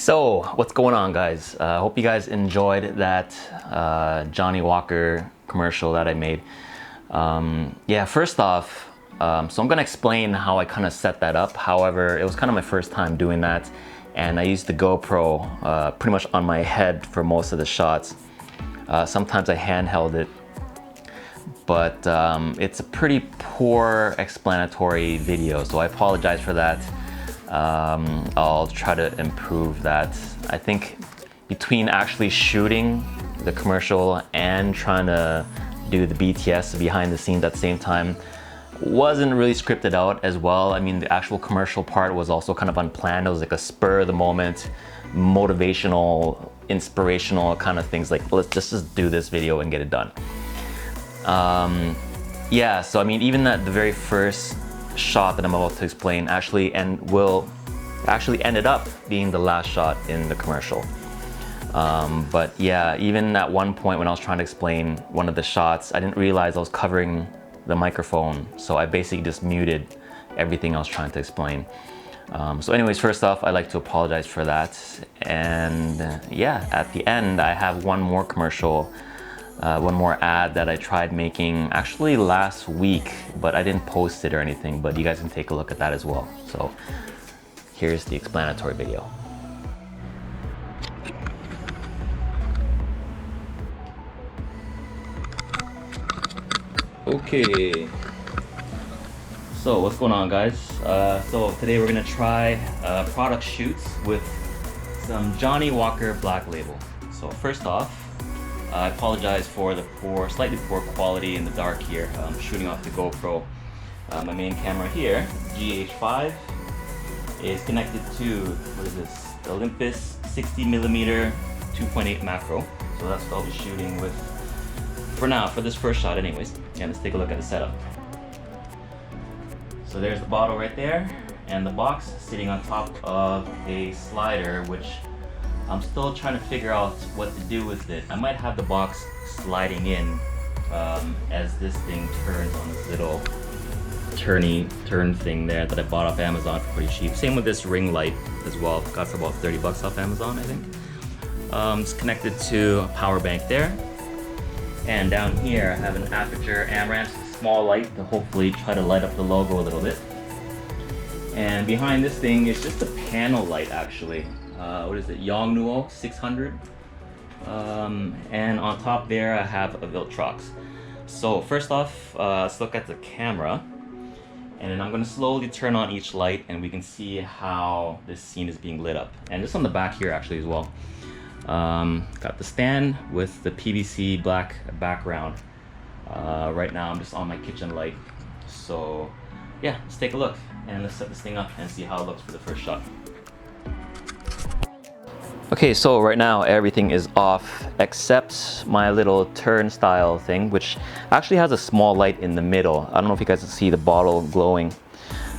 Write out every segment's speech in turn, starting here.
So, what's going on, guys? Hope you guys enjoyed that Johnnie Walker commercial that I made. Yeah, first off, so I'm gonna explain how I kind of set that up. However, it was kind of my first time doing that, and I used the GoPro pretty much on my head for most of the shots. Sometimes I handheld it, but it's a pretty poor explanatory video, so I apologize for that. I'll try to improve that. I think between actually shooting the commercial and trying to do the BTS behind the scenes at the same time wasn't really scripted out as well. I mean, the actual commercial part was also kind of unplanned. It was like a spur of the moment, motivational, inspirational kind of things, like let's just do this video and get it done. Yeah, so I mean, even that the very first shot that I'm about to explain actually ended up being the last shot in the commercial. But yeah, even at one point when I was trying to explain one of the shots, I didn't realize I was covering the microphone, so I basically just muted everything I was trying to explain. So anyways, first off, I'd like to apologize for that. And yeah, at the end, I have one more commercial, one more ad that I tried making actually last week, but I didn't post it or anything, but you guys can take a look at that as well. So here's the explanatory video. Okay, so what's going on, guys? So today we're gonna try product shoots with some Johnnie Walker Black Label. So first off, I apologize for the slightly poor quality in the dark here. I'm shooting off the GoPro. My main camera here, GH5, is connected to, what is this? The Olympus 60mm 2.8 macro. So that's what I'll be shooting with for now, for this first shot anyways. And let's take a look at the setup. So there's the bottle right there, and the box sitting on top of a slider, which I'm still trying to figure out what to do with it. I might have the box sliding in as this thing turns on this little turn thing there that I bought off Amazon for pretty cheap. Same with this ring light as well. Got for about 30 bucks off Amazon, I think. It's connected to a power bank there. And down here I have an Aputure Amaranth small light to hopefully try to light up the logo a little bit. And behind this thing is just a panel light actually. What is it? Yongnuo 600. And on top there I have a Viltrox. So first off, let's look at the camera. And then I'm going to slowly turn on each light and we can see how this scene is being lit up. And just on the back here actually as well. Got the stand with the PVC black background. Right now I'm just on my kitchen light. So yeah, let's take a look and let's set this thing up and see how it looks for the first shot. Okay, so right now everything is off except my little turnstile thing, which actually has a small light in the middle. I don't know if you guys can see the bottle glowing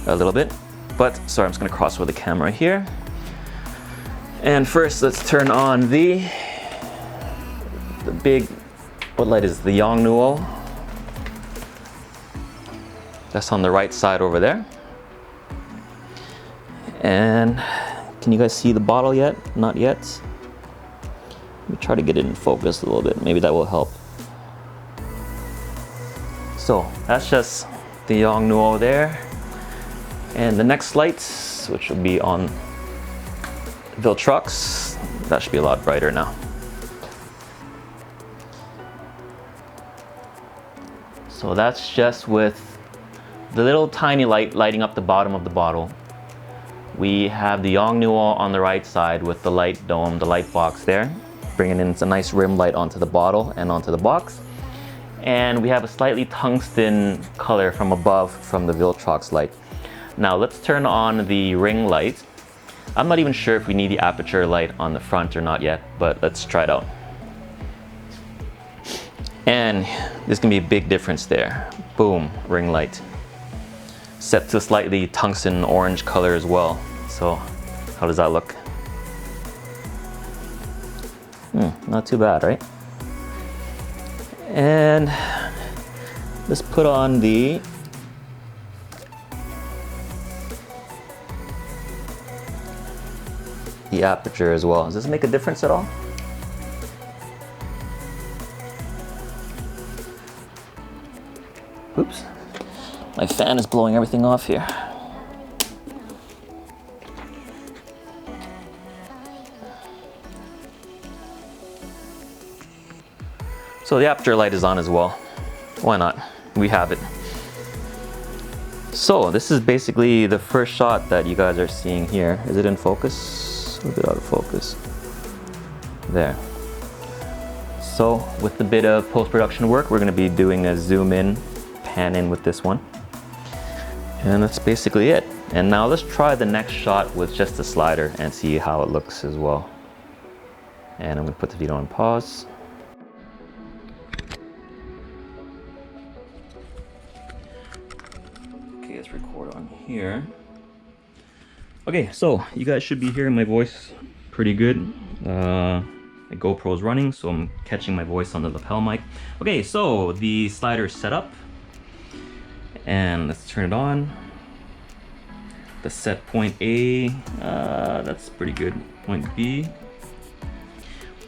a little bit, but sorry, I'm just gonna cross over the camera here. And first, let's turn on the big, what light is it? The Yongnuo. That's on the right side over there. And can you guys see the bottle yet? Not yet. Let me try to get it in focus a little bit. Maybe that will help. So that's just the Yongnuo there. And the next lights, which will be on Viltrox, that should be a lot brighter now. So that's just with the little tiny light lighting up the bottom of the bottle. We have the Yongnuo on the right side with the light dome, the light box there, bringing in a nice rim light onto the bottle and onto the box. And we have a slightly tungsten color from above from the Viltrox light. Now let's turn on the ring light. I'm not even sure if we need the Aputure light on the front or not yet, but let's try it out. And there's gonna be a big difference there. Boom, ring light. Set to a slightly tungsten orange color as well. So how does that look? Not too bad, right? And let's put on the the aperture as well. Does this make a difference at all? Oops. My fan is blowing everything off here. So the aperture light is on as well. Why not? We have it. So this is basically the first shot that you guys are seeing here. Is it in focus? A little bit out of focus. There. So with a bit of post-production work, we're going to be doing a zoom in, pan in with this one. And that's basically it. And now let's try the next shot with just the slider and see how it looks as well. And I'm going to put the video on pause. Okay, let's record on here. Okay, so you guys should be hearing my voice pretty good. The GoPro's running, so I'm catching my voice on the lapel mic. Okay, so the slider is set up. And let's turn it on. The set point A, that's pretty good. Point B.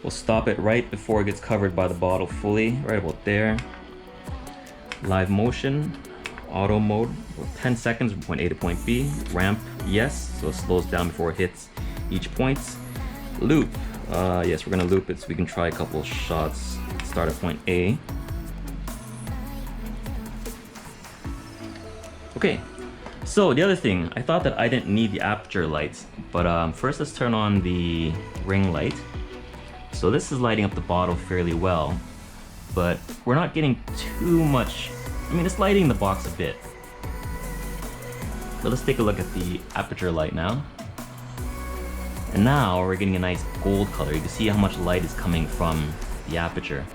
We'll stop it right before it gets covered by the bottle fully, right about there. Live motion, auto mode, 10 seconds from point A to point B. Ramp, yes, so it slows down before it hits each point. Loop, yes, we're gonna loop it so we can try a couple shots. Start at point A. Okay, so the other thing, I thought that I didn't need the aperture lights, but first let's turn on the ring light. So this is lighting up the bottle fairly well, but we're not getting too much. I mean, it's lighting the box a bit. But let's take a look at the aperture light now. And now we're getting a nice gold color. You can see how much light is coming from the aperture.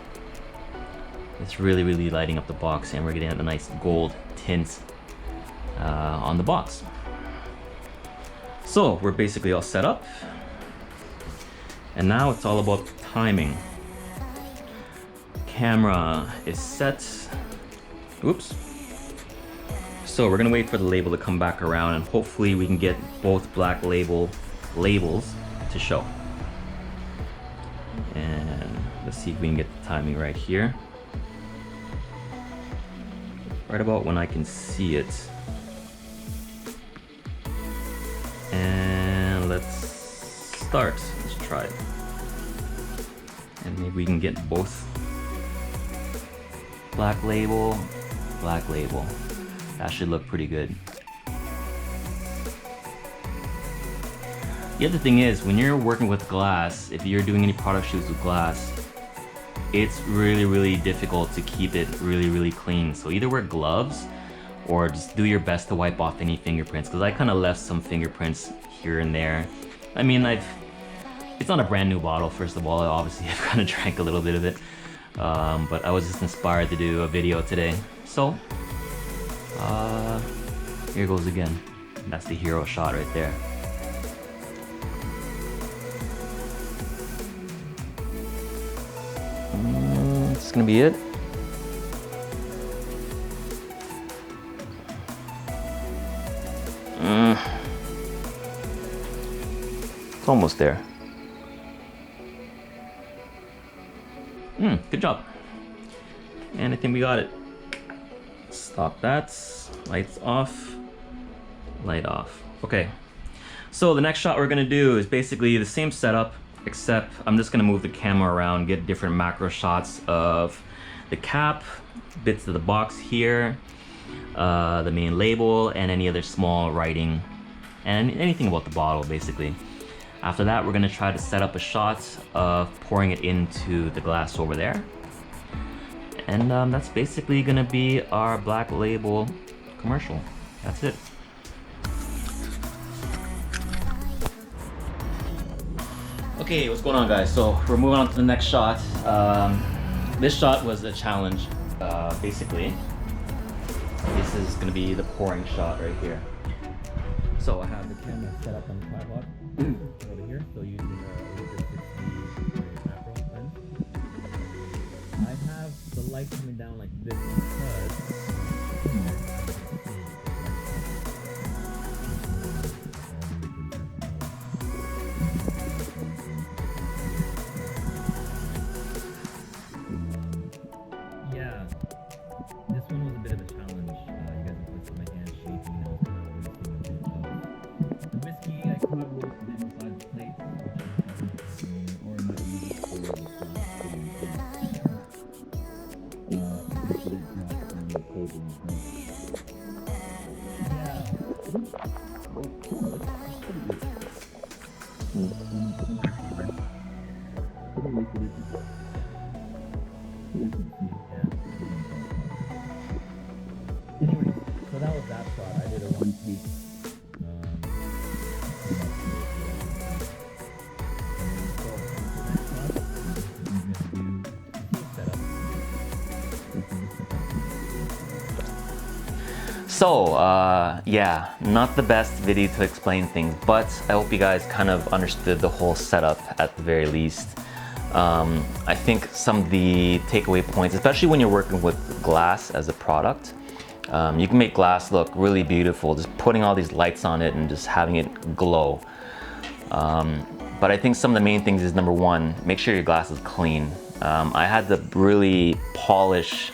It's really, really lighting up the box, and we're getting a nice gold tint on the box. So we're basically all set up. And now it's all about timing. Camera is set. Oops. So we're gonna wait for the label to come back around, and hopefully we can get both black labels to show. And let's see if we can get the timing right here. Right about when I can see it. And let's start. Let's try it. And maybe we can get both. Black label, black label. That should look pretty good. The other thing is, when you're working with glass, if you're doing any product shoots with glass, it's really, really difficult to keep it really, really clean. So either wear gloves or just do your best to wipe off any fingerprints, because I kind of left some fingerprints here and there. I mean, it's not a brand new bottle, first of all. Obviously, I've kind of drank a little bit of it. But I was just inspired to do a video today. So, here goes again. That's the hero shot right there. This is gonna be it. It's almost there. Good job. And I think we got it. Stop that. Lights off. Light off. Okay. So the next shot we're gonna do is basically the same setup, except I'm just gonna move the camera around, get different macro shots of the cap, bits of the box here, the main label, and any other small writing, and anything about the bottle, basically. After that, we're gonna try to set up a shot of pouring it into the glass over there. And that's basically gonna be our black label commercial. That's it. Okay, what's going on, guys? So we're moving on to the next shot. This shot was a challenge, basically. This is gonna be the pouring shot right here. So I have the camera set up on the tripod over here, so using a Luger 60 macro lens. I have the light coming down like this because Anyway, so that was that shot. I did a 1 take. So, yeah, not the best video to explain things, but I hope you guys kind of understood the whole setup at the very least. I think some of the takeaway points, especially when you're working with glass as a product, you can make glass look really beautiful, just putting all these lights on it and just having it glow. But I think some of the main things is, number one, make sure your glass is clean. I had to really polish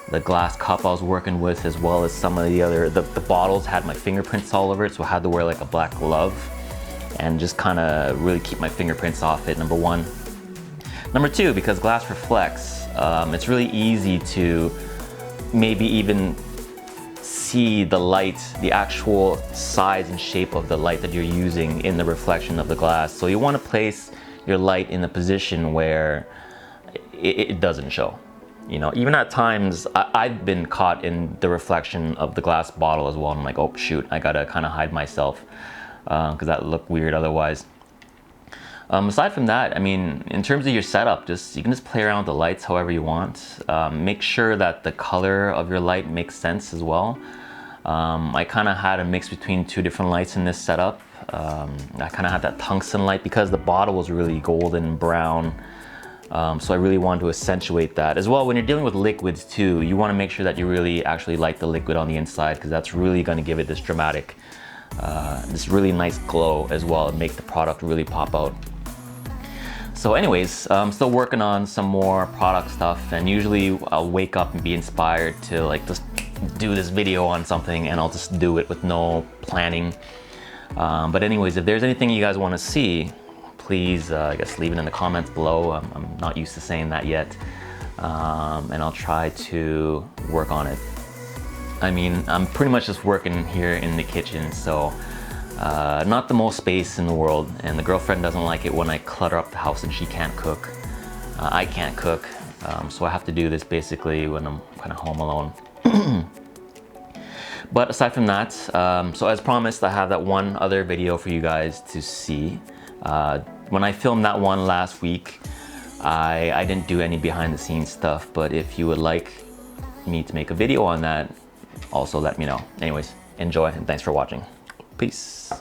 the glass cup I was working with, as well as some of the other, the bottles had my fingerprints all over it, so I had to wear like a black glove and just kind of really keep my fingerprints off it, number one. Number two, because glass reflects, it's really easy to maybe even see the light, the actual size and shape of the light that you're using in the reflection of the glass. So you want to place your light in a position where it doesn't show. You know, even at times, I've been caught in the reflection of the glass bottle as well. I'm like, oh shoot, I gotta kind of hide myself because that looked weird otherwise. Aside from that, I mean, in terms of your setup, you can just play around with the lights however you want. Make sure that the color of your light makes sense as well. I kind of had a mix between two different lights in this setup. I kind of had that tungsten light because the bottle was really golden brown. So I really wanted to accentuate that. As well, when you're dealing with liquids too, you want to make sure that you really actually light the liquid on the inside, because that's really going to give it this dramatic, this really nice glow as well, and make the product really pop out. So anyways, I'm still working on some more product stuff, and usually I'll wake up and be inspired to like just do this video on something, and I'll just do it with no planning. But anyways, if there's anything you guys want to see, please, I guess, leave it in the comments below. I'm not used to saying that yet. And I'll try to work on it. I mean, I'm pretty much just working here in the kitchen, so not the most space in the world. And the girlfriend doesn't like it when I clutter up the house and she can't cook. I can't cook, so I have to do this basically when I'm kind of home alone. But aside from that, so as promised, I have that one other video for you guys to see. When I filmed that one last week, I didn't do any behind the scenes stuff, but if you would like me to make a video on that, also let me know. Anyways, enjoy and thanks for watching. Peace.